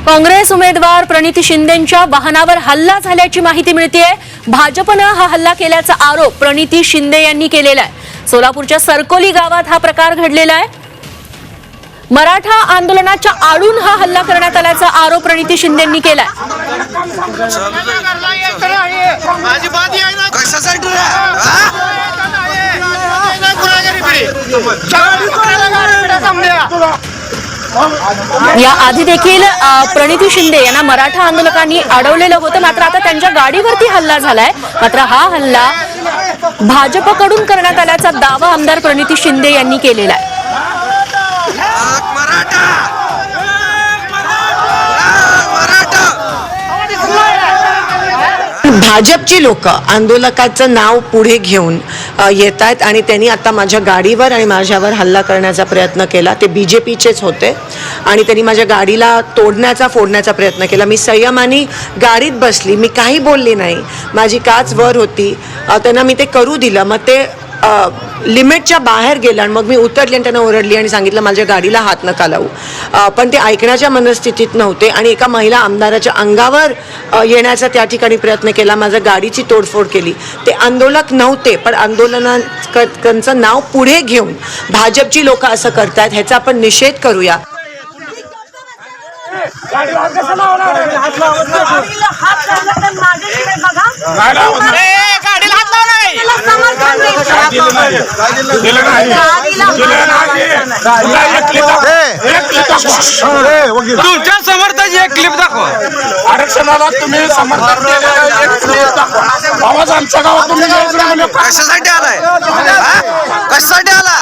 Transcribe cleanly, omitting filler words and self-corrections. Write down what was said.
काँग्रेस उमेदवार प्रणिती शिंदेंच्या वाहनावर हल्ला झाल्याची माहिती मिळतेय। भाजपनं हा हल्ला केल्याचा आरोप प्रणिती शिंदे यांनी केलेला आहे। सोलापूरच्या सरकोली गावात हा प्रकार घडलेला आहे। मराठा आंदोलनाच्या आडून हा हल्ला करण्यात आल्याचा आरोप प्रणिती शिंदेंनी केलाय। या आधी देखील प्रणिती शिंदे यांना मराठा आंदोलकांनी अडवलेलं होतं, मात्र आता त्यांच्या गाडीवरती हल्ला झालाय। मात्र हा हल्ला भाजपकडून करण्यात आल्याचा दावा आमदार प्रणिती शिंदे यांनी केलेला आहे। भाजपची लोक आंदोलकाचं नाव पुढे घेऊन येत आहेत आणि त्यांनी आता माझ्या गाडीवर आणि माझ्यावर हल्ला करण्याचा प्रयत्न केला। ते बीजेपीचेच होते आणि त्यांनी माझ्या गाडीला तोडण्याचा फोडण्याचा प्रयत्न केला। मी संयमाने गाडीत बसली, मी काही बोलली नाही, माझी काच वर होती, त्यांना मी ते करू दिलं। मग ते लिमिटच्या बाहेर गेलं आणि मग मी उतरली आणि त्यांना ओरडली आणि सांगितलं माझ्या गाडीला हात नका लावू। पण ते ऐकण्याच्या मनस्थितीत नव्हते आणि एका महिला आमदाराच्या अंगावर येण्याचा त्या ठिकाणी प्रयत्न केला, माझ्या गाडीची तोडफोड केली। ते आंदोलक नव्हते, पण आंदोलनाचं नाव पुढे घेऊन भाजपची लोक असं करतात, ह्याचा आपण निषेध करूया। तुमच्या समर्थाची एक क्लिप दाखवा। आरक्षणाला तुम्ही समर्थन आवाज आमच्या गावात तुम्ही कशासाठी आलाय? कशासाठी आला?